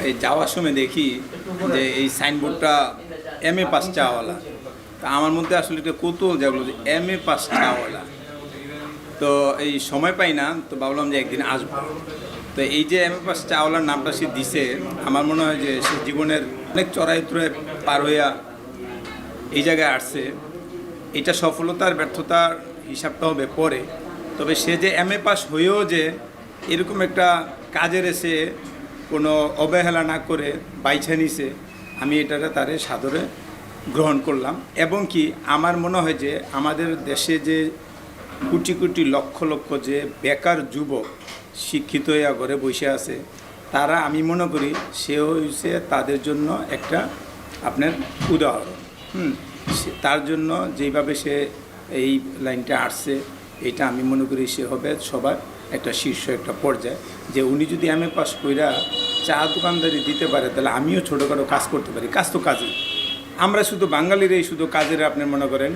এই যাওয়ার সময় দেখি যে এই সাইনবোর্ডটা MA পাস চাওয়ালা। তা আমার মধ্যে আসলে একটা কৌতূহল জাগলো যে MA পাস চাওয়ালা, তো এই সময় পাই না, তো ভাবলাম যে একদিন আসবো। তো এই যে MA পাস চাওয়ালার নামটা সে দিছে, আমার মনে হয় যে সে জীবনের অনেক চড়াই উতরাই পার হইয়া এই জায়গায় আসছে। এটা সফলতার ব্যর্থতার হিসাবটা হবে পরে, তবে সে যে MA পাস হয়েও যে এরকম একটা কাজের এসে কোনো অবহেলা না করে বাইছে নিছে, আমি এটাকে তারে সাদরে গ্রহণ করলাম। এবং কি আমার মনে হয় যে আমাদের দেশে যে কোটি কোটি লক্ষ লক্ষ যে বেকার যুবক শিক্ষিত হইয়া ঘরে বসে আছে, তারা আমি মনে করি সে হয়েছে তাদের জন্য একটা আপনার উদাহরণ। তার জন্য যেইভাবে সে এই লাইনটা আসছে, এটা আমি মনে করি সে হবে সবার একটা শীর্ষ একটা পর্যায়ে। যে উনি যদি MA পাস কইরা চা দোকানদারি দিতে পারে, তাহলে আমিও ছোটোখাটো কাজ করতে পারি। কাজ তো কাজই, আমরা শুধু বাঙালিরাই শুধু কাজের আপনি মনে করেন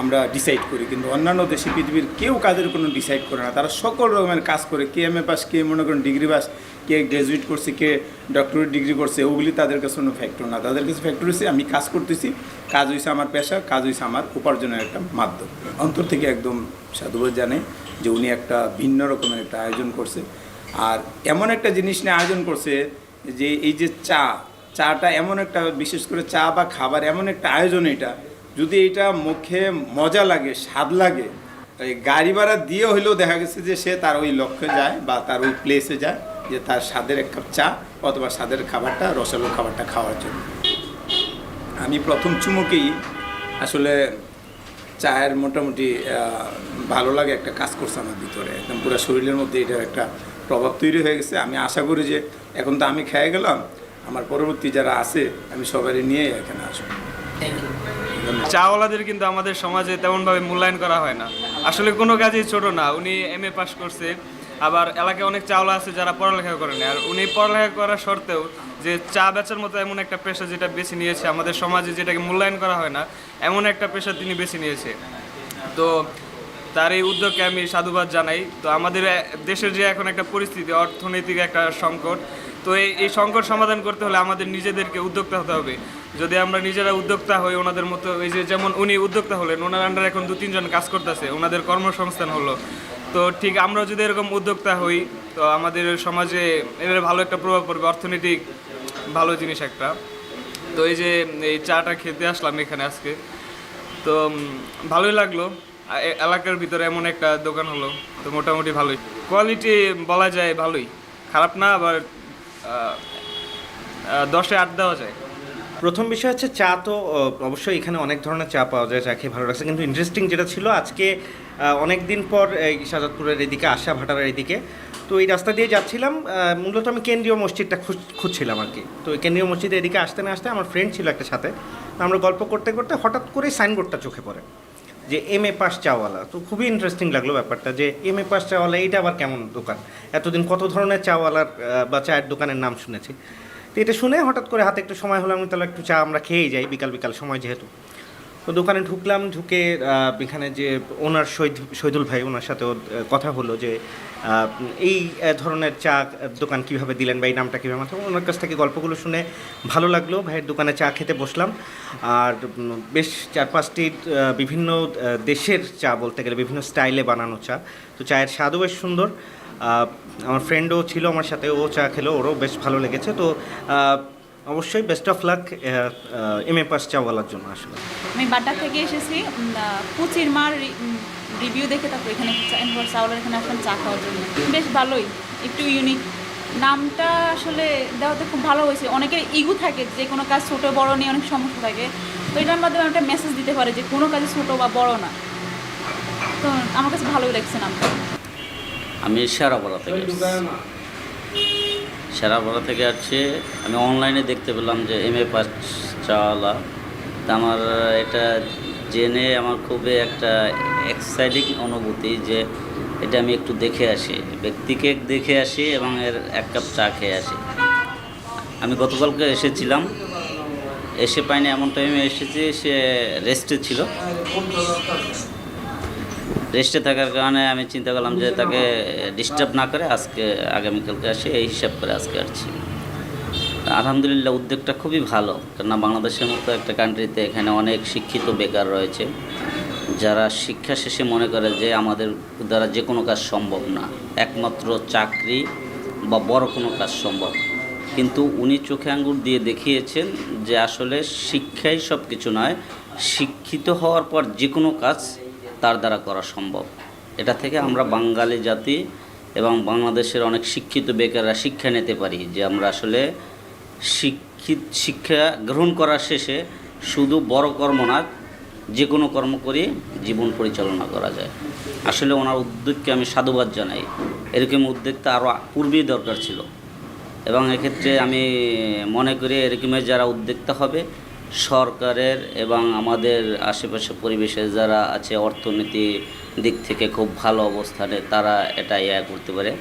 আমরা ডিসাইড করি, কিন্তু অন্যান্য দেশে পৃথিবীর কেউ কাজের কোনো ডিসাইড করে না। তারা সকল রকমের কাজ করে, কে MA পাস, কে মনে করেন ডিগ্রি পাস, কে গ্র্যাজুয়েট করছে, কে ডক্টরেট ডিগ্রি করছে, ওগুলি তাদের কাছে কোনো ফ্যাক্টর না। তাদের কাছে ফ্যাক্টর হচ্ছে আমি কাজ করতেছি, কাজ হয়েছে আমার পেশা, কাজ হয়েছে আমার উপার্জনের একটা মাধ্যম। অন্তর থেকে একদম সাধুবাদ জানাই যে উনি একটা ভিন্ন রকমের একটা আয়োজন করছে। আর এমন একটা জিনিস নিয়ে আয়োজন করছে যে এই যে চাটা এমন একটা, বিশেষ করে চা বা খাবার এমন একটা আয়োজন, এটা যদি এটা মুখে মজা লাগে, স্বাদ লাগে, এই গাড়ি ভাড়া দিয়ে হইলেও দেখা গেছে যে সে তার ওই লক্ষ্যে যায় বা তার ওই প্লেসে যায়, যে তার স্বাদের এক কাপ চা অথবা স্বাদের খাবারটা, রসালো খাবারটা খাওয়ার জন্য। আমি প্রথম চুমুকেই আসলে চায়ের মোটামুটি ভালো লাগে একটা কাজ করছে আমার ভিতরে, একদম পুরো শরীরের মধ্যে এটার একটা প্রভাব তৈরি হয়ে গেছে। আমি আশা করি যে এখন তো আমি খেয়ে গেলাম, আমার পরবর্তী যারা আছে আমি সবাই নিয়ে এখানে আসবো। চাওয়ালাদের কিন্তু আমাদের সমাজে তেমনভাবে মূল্যায়ন করা হয় না। আসলে কোনো কাজেই ছোট না। উনি MA পাস করছে, আবার এলাকায় অনেক চাওলা আছে যারা পড়ালেখা করেনি, আর উনি পড়ালেখা করার সত্ত্বেও যে চা বেচার মতো এমন একটা পেশা যেটা বেছে নিয়েছে, আমাদের সমাজে যেটাকে মূল্যায়ন করা হয় না, এমন একটা পেশা তিনি বেছে নিয়েছে। তো তার এই উদ্যোগকে আমি সাধুবাদ জানাই। তো আমাদের দেশের যে এখন একটা পরিস্থিতি, অর্থনৈতিক একটা সংকট, তো এই সংকট সমাধান করতে হলে আমাদের নিজেদেরকে উদ্যোক্তা হতে হবে। যদি আমরা নিজেরা উদ্যোক্তা হই ওনাদের মতো, এই যে যেমন উনি উদ্যোক্তা হলেন, ওনার আন্ডারে এখন 2-3 জন কাজ করতেছে, ওনাদের কর্মসংস্থান হলো। তো ঠিক আমরাও যদি এরকম উদ্যোক্তা হই, তো আমাদের সমাজে এর ভালো একটা প্রভাব পড়বে, অর্থনৈতিক ভালো জিনিস একটা। তো এই যে এই চাটা খেতে আসলাম এখানে আজকে, তো ভালোই লাগলো। এলাকার ভিতরে এমন একটা দোকান হলো, তো মোটামুটি ভালোই কোয়ালিটি বলা যায়, ভালোই, খারাপ না, আবার 10-এ 8 দেওয়া যায়। প্রথম বিষয় হচ্ছে চা, তো অবশ্যই এখানে অনেক ধরনের চা পাওয়া যায়, চা খেয়ে ভালো লাগছে। কিন্তু ইন্টারেস্টিং যেটা ছিল, আজকে অনেক দিন পর এই শাহজাদপুরের এদিকে আসা, ভাটারার এদিকে, তো এই রাস্তা দিয়ে যাচ্ছিলাম, মূলত আমি কেন্দ্রীয় মসজিদটা খুঁজছিলাম আর কি। তো এই কেন্দ্রীয় মসজিদে এদিকে আসতে না আসতে আমার ফ্রেন্ড ছিল একটা সাথে, আমরা গল্প করতে করতে হঠাৎ করে সাইনবোর্ডটা চোখে পড়ে যে MA পাস চাওয়ালা। তো খুবই ইন্টারেস্টিং লাগলো ব্যাপারটা, যে MA পাস চাওয়ালা এইটা আবার কেমন দোকান। এতদিন কত ধরনের চাওয়ালার বা চায়ের দোকানের নাম শুনেছি, তো এটা শুনে হঠাৎ করে হাতে একটু সময় হলো, আমি তাহলে একটু চা আমরা খেয়েই যাই, বিকাল বিকাল সময় যেহেতু। তো দোকানে ঢুকলাম, ঢুকে এখানে যে ওনার শহীদুল ভাই, ওনার সাথেও কথা হলো যে এই ধরনের চা দোকান কীভাবে দিলেন বা এই নামটা কীভাবে মাথায়, ওনার কাছ থেকে গল্পগুলো শুনে ভালো লাগলো। ভাইয়ের দোকানে চা খেতে বসলাম, আর বেশ 4-5টি বিভিন্ন দেশের চা, বলতে গেলে বিভিন্ন স্টাইলে বানানো চা। তো চায়ের স্বাদও বেশ সুন্দর। আমার ফ্রেন্ডও ছিল আমার সাথে, ও চা খেলো, ওরও বেশ ভালো লেগেছে। তো অবশ্যই best of luck MA pass চাওয়ালার জন্য। আসলে আমি বাড্ডা থেকে এসেছি, পুচির মার রিভিউ দেখে তারপর এখানে চাওয়ালার এখানে আসলাম চা খাওয়ার জন্য। বেশ ভালোই, একটু ইউনিক নামটা আসলে দেওয়াতে খুব ভালো হয়েছে। অনেকের ইগো থাকে, যে কোনো কাজ ছোটো বড়ো নিয়ে অনেক সমস্যা থাকে, তো এটার মাধ্যমে একটা মেসেজ দিতে পারে যে কোনো কাজে ছোটো বা বড়ো না। তো আমার কাছে ভালোই লাগছে নামটা। আমি শেরাপাড়া থেকে আসছি। আমি অনলাইনে দেখতে পেলাম যে MA পাস চাওয়ালা। তা আমার এটা জেনে আমার খুবই একটা এক্সাইটিং অনুভূতি যে এটা আমি একটু দেখে আসি, ব্যক্তিকে দেখে আসি এবং এর 1 কাপ চা খেয়ে আসি। আমি গতকালকে এসেছিলাম, এসে পাইনি, এমন টাইমে এসেছি সে রেস্টে ছিল। রেস্টে থাকার কারণে আমি চিন্তা করলাম যে তাকে ডিস্টার্ব না করে আজকে আগামীকালকে আসি, এই হিসাব করে আজকে আসছি। আলহামদুলিল্লাহ, উদ্যোগটা খুবই ভালো, কেননা বাংলাদেশের মতো একটা কান্ট্রিতে এখানে অনেক শিক্ষিত বেকার রয়েছে, যারা শিক্ষা শেষে মনে করে যে আমাদের দ্বারা যে কোনো কাজ সম্ভব না, একমাত্র চাকরি বা বড় কোনো কাজ সম্ভব। কিন্তু উনি চোখে আঙ্গুর দিয়ে দেখিয়েছেন যে আসলে শিক্ষাই সব কিছু নয়, শিক্ষিত হওয়ার পর যে কোনো কাজ তার দ্বারা করা সম্ভব। এটা থেকে আমরা বাঙালি জাতি এবং বাংলাদেশের অনেক শিক্ষিত বেকাররা শিক্ষা নিতে পারি যে আমরা আসলে শিক্ষা গ্রহণ করার শেষে শুধু বড় কর্ম না, যে কোনো কর্ম করে জীবন পরিচালনা করা যায়। আসলে ওনার উদ্যোগকে আমি সাধুবাদ জানাই। এরকম উদ্যোগটা আরও পূর্বেই দরকার ছিল, এবং এক্ষেত্রে আমি মনে করি এরকমের যারা উদ্যোক্তা হবে, সরকারের এবং আমাদের আশেপাশে পরিবেশে যারা আছে অর্থনীতি দিক থেকে খুব ভালো অবস্থানে, তারা এটা করতে পারে।